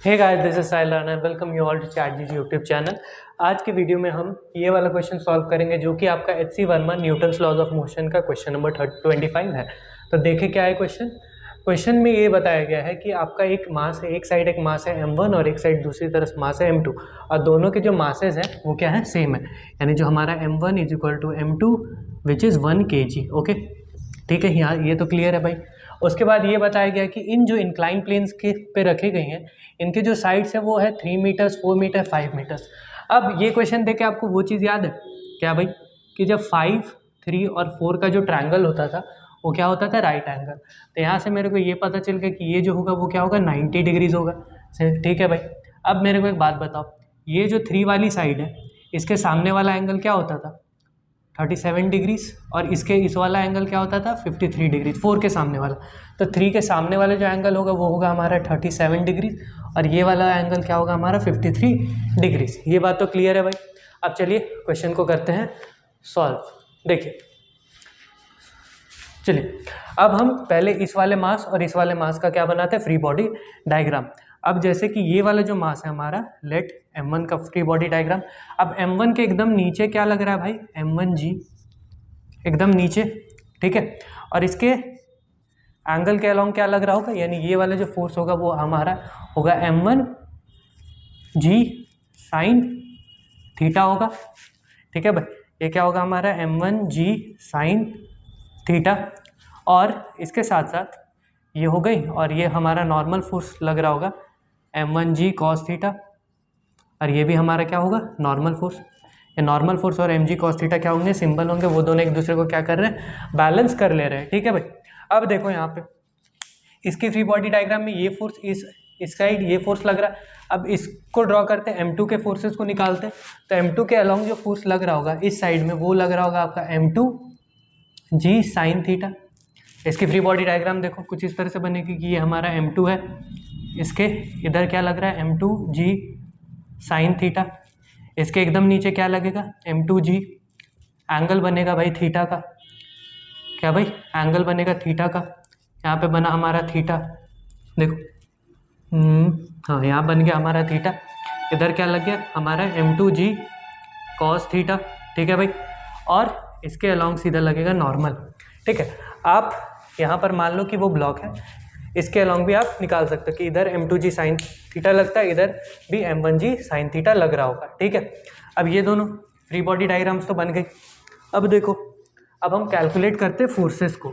Hey guys, this is Sahil Rana. Welcome you all to चैटजीजी YouTube channel. आज की video में हम ये वाला क्वेश्चन सॉल्व करेंगे जो कि आपका HC. Verma Newton's laws of motion का क्वेश्चन नंबर 25 है। तो देखें क्या है क्वेश्चन। क्वेश्चन में ये बताया गया है कि आपका एक मास है, एक साइड एक मास है m1 और एक साइड दूसरी तरफ मास है m2 और दोनों के जो मासेज हैं वो क्या है, सेम है। यानी जो हमारा m1 is equal to m2 which is 1 kg। Okay, ठीक है, यहाँ ये तो क्लियर है भाई। उसके बाद ये बताया गया कि इन जो इंक्लाइन प्लेन्स के पे रखे गए हैं, इनके जो साइड्स है वो है 3 मीटर्स, 4 मीटर, 5 मीटर्स। अब ये क्वेश्चन देख के आपको वो चीज़ याद है क्या भाई, कि जब 5, 3 और 4 का जो ट्रायंगल होता था वो क्या होता था, राइट एंगल। तो यहाँ से मेरे को ये पता चल गया कि ये जो होगा वो क्या होगा, 90 डिग्रीज होगा। ठीक है भाई। अब मेरे को एक बात बताओ, ये जो 3 वाली साइड है इसके सामने वाला एंगल क्या होता था, 37 डिग्रीज, और इसके इस वाला एंगल क्या होता था, 53 डिग्रीज, 4 के सामने वाला। तो 3 के सामने वाला जो एंगल होगा वो होगा हमारा 37 डिग्रीज और ये वाला एंगल क्या होगा हमारा 53 डिग्रीज। ये बात तो क्लियर है भाई। अब चलिए क्वेश्चन को करते हैं सॉल्व। देखिए, चलिए अब हम पहले इस वाले मास और इस वाले मास का क्या बनाते हैं, फ्री बॉडी डायग्राम। अब जैसे कि ये वाला जो मास है हमारा, लेट m1 का फ्री बॉडी डायग्राम। अब m1 के एकदम नीचे क्या लग रहा है भाई, m1g एकदम नीचे, ठीक है। और इसके एंगल के अलोंग क्या लग रहा होगा, यानी ये वाला जो फोर्स होगा वो हमारा होगा m1g साइन थीटा होगा। ठीक है भाई, ये क्या होगा हमारा m1g साइन थीटा। और इसके साथ साथ ये हो गई, और ये हमारा नॉर्मल फोर्स लग रहा होगा m1g कॉस थीटा, और ये भी हमारा क्या होगा, नॉर्मल फोर्स। ये नॉर्मल फोर्स और mg कॉस थीटा क्या होंगे, सिंबल होंगे, वो दोनों एक दूसरे को क्या कर रहे हैं, बैलेंस कर ले रहे हैं। ठीक है भाई। अब देखो यहाँ पे इसकी फ्री बॉडी डायग्राम में ये फोर्स इस साइड ये फोर्स लग रहा है। अब इसको ड्रॉ करते हैं, m2 के फोर्सेस को निकालते हैं। तो m2 के अलोंग जो फोर्स लग रहा होगा इस साइड में, वो लग रहा होगा आपका m2g साइन थीटा। इसकी फ्री बॉडी डायग्राम देखो कुछ इस तरह से बनेगी कि ये हमारा m2 है, इसके इधर क्या लग रहा है m2g साइन थीटा। इसके एकदम नीचे क्या लगेगा, m2g, एंगल बनेगा भाई थीटा का। क्या भाई, एंगल बनेगा थीटा का। यहाँ पे बना हमारा थीटा, देखो, हाँ यहाँ बन गया हमारा थीटा। इधर क्या लग गया हमारा m2g कॉस थीटा। ठीक है भाई। और इसके अलोंग सीधा लगेगा नॉर्मल। ठीक है। आप यहाँ पर मान लो कि वो ब्लॉक है, इसके अलोंग भी आप निकाल सकते हो कि इधर m2g साइन थीटा लगता है, इधर भी m1g साइन थीटा लग रहा होगा। ठीक है। अब ये दोनों फ्री बॉडी डायग्राम्स तो बन गई। अब देखो, अब हम कैलकुलेट करते हैं फोर्सेस को।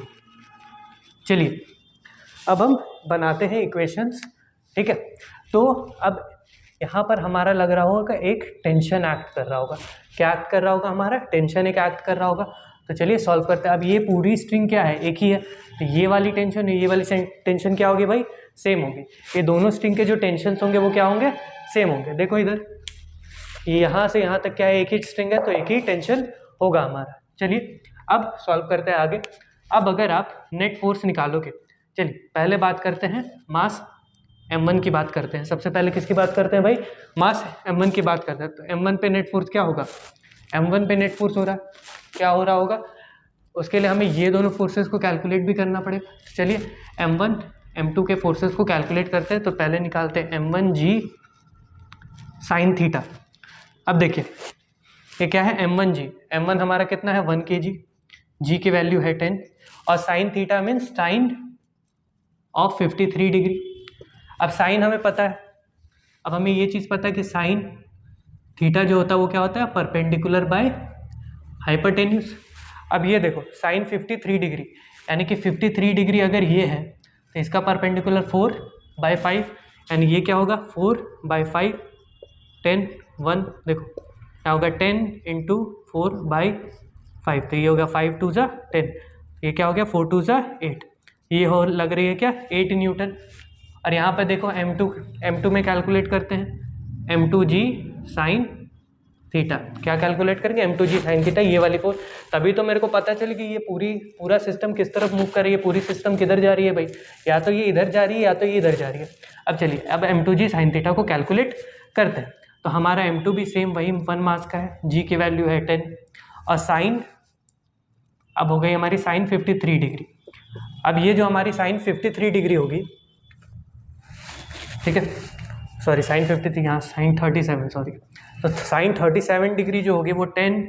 चलिए अब हम बनाते हैं इक्वेशंस। ठीक है। तो अब यहाँ पर हमारा लग रहा होगा एक टेंशन एक्ट कर रहा होगा। क्या एक्ट कर रहा होगा हमारा, टेंशन एक एक्ट कर रहा होगा। तो चलिए सॉल्व करते हैं। अब ये पूरी स्ट्रिंग क्या है, एक ही है। तो ये वाली टेंशन ये वाली टेंशन क्या होगी भाई, सेम होगी। ये दोनों स्ट्रिंग के जो टेंशन होंगे वो क्या होंगे, सेम होंगे। देखो इधर, ये यहाँ से यहाँ तक क्या है, एक ही स्ट्रिंग है, तो एक ही टेंशन होगा हमारा। चलिए अब सॉल्व करते हैं आगे। अब अगर आप नेट फोर्स निकालोगे, चलिए पहले बात करते हैं मास m1 की बात करते हैं। सबसे पहले किसकी बात करते हैं भाई, मास m1 की बात करते हैं। तो m1 पे नेट फोर्स क्या होगा, m1 पे नेट फोर्स हो रहा है, क्या हो रहा होगा, उसके लिए हमें ये दोनों फोर्सेस को कैलकुलेट भी करना पड़ेगा। चलिए m1 m2 के फोर्सेस को कैलकुलेट करते हैं। तो पहले निकालते हैं m1g साइन थीटा। अब देखिए ये क्या है, m1g, m1 हमारा कितना है 1 kg, g की वैल्यू है 10, और sine theta means sign of 53 degree. अब साइन हमें पता है, अब हमें ये चीज़ पता है कि साइन थीटा जो होता है वो क्या होता है, परपेंडिकुलर बाय हाइपोटेन्यूज। अब ये देखो साइन 53 डिग्री, यानी कि 53 डिग्री अगर ये है तो इसका परपेंडिकुलर 4/5, यानी ये क्या होगा 4/5, 10, 1, देखो क्या होगा 10 × 4/5, तो ये होगा 5 2 ज़ा 10, ये क्या हो गया 4 2 ज़ा 8, ये हो लग रही है क्या 8 न्यूटन। और यहाँ पे देखो m2 में कैलकुलेट करते हैं m2g साइन थीटा। क्या कैलकुलेट करेंगे, m2g साइन थीटा, ये वाली फोर्स। तभी तो मेरे को पता चले कि ये पूरा सिस्टम किस तरफ मूव कर रही है, पूरी सिस्टम किधर जा रही है भाई, या तो ये इधर जा रही है या तो ये इधर जा रही है। अब चलिए अब m2g साइन थीटा को कैलकुलेट करते हैं। तो हमारा m2 भी सेम वही 1 मास का है, g की वैल्यू है 10, और साइन अब हो गई हमारी साइन 53 डिग्री। अब ये जो हमारी साइन 53 डिग्री होगी, ठीक है, सॉरी साइन 50 थी, यहाँ साइन 37 सॉरी। तो साइन 37 डिग्री जो होगी वो 10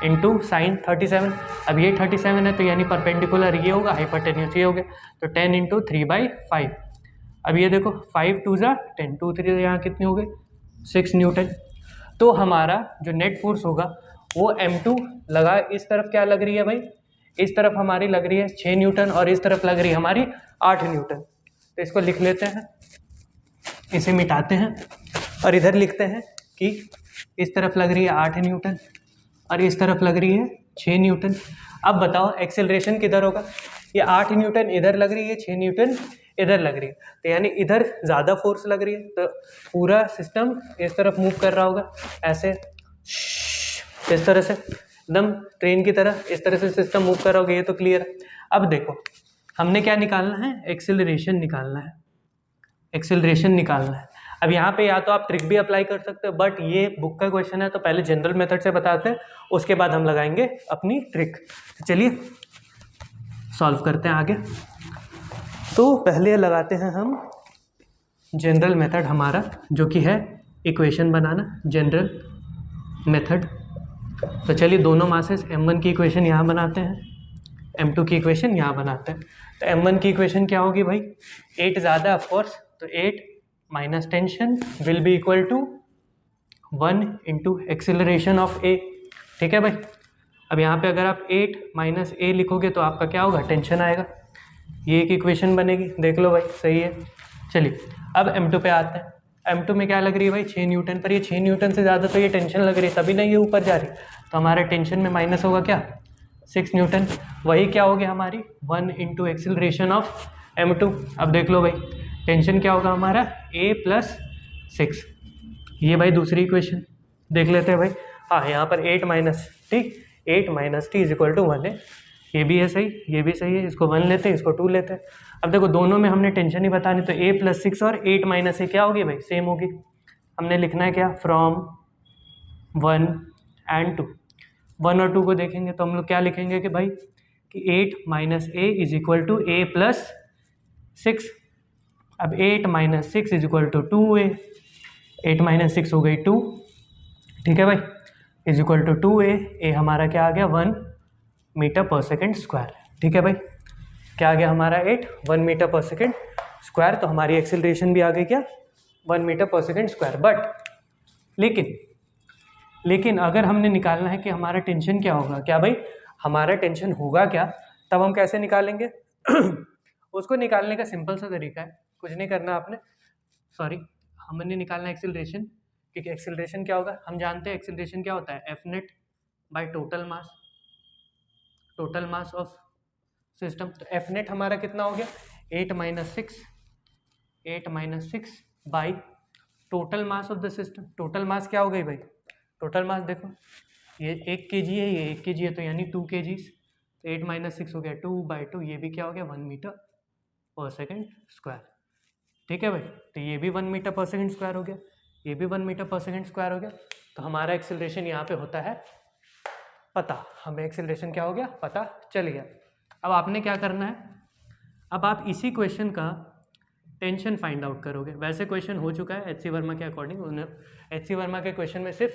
इंटू साइन 37। अब ये 37 है तो यानी परपेंडिकुलर ये होगा, हाइपोटेन्यूज ये हो गया, तो 10 इंटू 3/5। अब ये देखो 5 2 ज़ा 10, 2 3 यहाँ कितनी हो गई 6 न्यूटन। तो हमारा जो नेट फोर्स होगा वो M2 लगा, इस तरफ क्या लग रही है भाई, इस तरफ हमारी लग रही है 6 न्यूटन और इस तरफ लग रही है हमारी 8 न्यूटन। तो इसको लिख लेते हैं, इसे मिटाते हैं और इधर लिखते हैं कि इस तरफ लग रही है 8 न्यूटन और इस तरफ लग रही है 6 न्यूटन। अब बताओ एक्सेलरेशन किधर होगा, ये 8 न्यूटन इधर लग रही है, 6 न्यूटन इधर लग रही है, तो यानी इधर ज़्यादा फोर्स लग रही है, तो पूरा सिस्टम इस तरफ मूव कर रहा होगा ऐसे, इस तरह से एकदम ट्रेन की तरह इस तरह से सिस्टम मूव कर रहा होगा, ये तो क्लियर है। अब देखो हमने क्या निकालना है, एक्सेलरेशन निकालना है, एक्सेलरेशन निकालना है। अब यहाँ पे या तो आप ट्रिक भी अप्लाई कर सकते हो, बट ये बुक का क्वेश्चन है तो पहले जनरल मेथड से बताते हैं, उसके बाद हम लगाएंगे अपनी ट्रिक। तो चलिए सॉल्व करते हैं आगे। तो पहले लगाते हैं हम जनरल मेथड हमारा, जो कि है इक्वेशन बनाना, जनरल मेथड। तो चलिए दोनों मासेस M1 की इक्वेशन यहाँ बनाते हैं, M2 की इक्वेशन यहाँ बनाते हैं। तो M1 की इक्वेशन क्या होगी भाई, 8 ज़्यादा ऑफकोर्स, तो 8 minus tension will be equal to 1 into acceleration of A। ठीक है भाई। अब यहाँ पे अगर आप 8 माइनस A लिखोगे तो आपका क्या होगा, टेंशन आएगा। ये एक इक्वेशन बनेगी, देख लो भाई सही है। चलिए अब M2 पे आते हैं। M2 में क्या लग रही है भाई, 6 न्यूटन, पर ये 6 न्यूटन से ज़्यादा तो ये टेंशन लग रही है, तभी ना ये ऊपर जा रही, तो हमारा टेंशन में माइनस होगा क्या, 6 न्यूटन। वही क्या हो गया हमारी 1 इंटू एक्सेलरेशन ऑफ M2। अब देख लो भाई टेंशन क्या होगा हमारा A प्लस 6। ये भाई दूसरी इक्वेशन देख लेते हैं भाई। हाँ यहाँ पर 8 माइनस ठीक 8 minus T is equal to 1 है, ये भी है सही, ये भी सही है, इसको 1 लेते हैं, इसको 2 लेते हैं। अब देखो दोनों में हमने टेंशन ही बतानी, तो A प्लस 6 और 8 माइनस A क्या होगी भाई, सेम होगी। हमने लिखना है क्या, फ्रॉम 1 एंड 2। 1 और 2 को देखेंगे तो हम लोग क्या लिखेंगे कि भाई कि 8 minus A is equal to A plus 6। अब 8 minus 6 is equal to 2A, 8 minus 6 हो गई 2, ठीक है भाई, is equal to 2A। A हमारा क्या आ गया 1 मीटर पर सेकेंड स्क्वायर। ठीक है भाई, क्या आ गया हमारा 1 मीटर पर सेकेंड स्क्वायर। तो हमारी एक्सेलरेशन भी आ गई क्या 1 मीटर पर सेकेंड स्क्वायर। बट लेकिन अगर हमने निकालना है कि हमारा टेंशन क्या होगा, क्या भाई हमारा टेंशन होगा क्या, तब हम कैसे निकालेंगे उसको निकालने का सिंपल सा तरीका है, कुछ नहीं करना आपने, सॉरी हमने निकालना है एक्सेलरेशन, क्योंकि एक्सेलरेशन क्या होगा हम जानते हैं, एक्सेलरेशन क्या होता है F net by total mass of system. तो एफ नेट हमारा कितना हो गया 8 minus 6 by total mass of the system. Total mass क्या हो गई भाई, टोटल मास देखो ये 1 kg है, ये 1 kg है, तो यानी 2 kg। तो 8 माइनस 6 हो गया 2/2, ये भी क्या हो गया 1 मीटर पर सेकेंड स्क्वायर। ठीक है भाई, तो ये भी 1 मीटर पर सेकेंड स्क्वायर हो गया, ये भी 1 मीटर पर सेकेंड स्क्वायर हो गया। तो हमारा एक्सेलरेशन यहाँ पे होता है पता, हमें एक्सेलरेशन क्या हो गया पता चल गया। अब आपने क्या करना है, अब आप इसी क्वेश्चन का टेंशन फाइंड आउट करोगे। वैसे क्वेश्चन हो चुका है HC वर्मा के अकॉर्डिंग, उन्हें HC वर्मा के क्वेश्चन में सिर्फ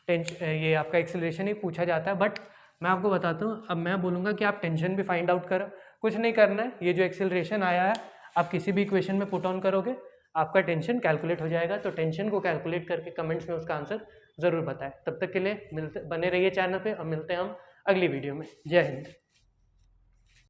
ये आपका एक्सेलरेशन ही पूछा जाता है। बट मैं आपको बताता हूँ, अब मैं बोलूँगा कि आप टेंशन भी फाइंड आउट करो, कुछ नहीं करना है, ये जो एक्सेलरेशन आया है आप किसी भी इक्वेशन में पुट ऑन करोगे, आपका टेंशन कैलकुलेट हो जाएगा। तो टेंशन को कैलकुलेट करके कमेंट्स में उसका आंसर ज़रूर बताएं। तब तक के लिए बने रहिए चैनल पे और मिलते हैं हम अगली वीडियो में। जय हिंद।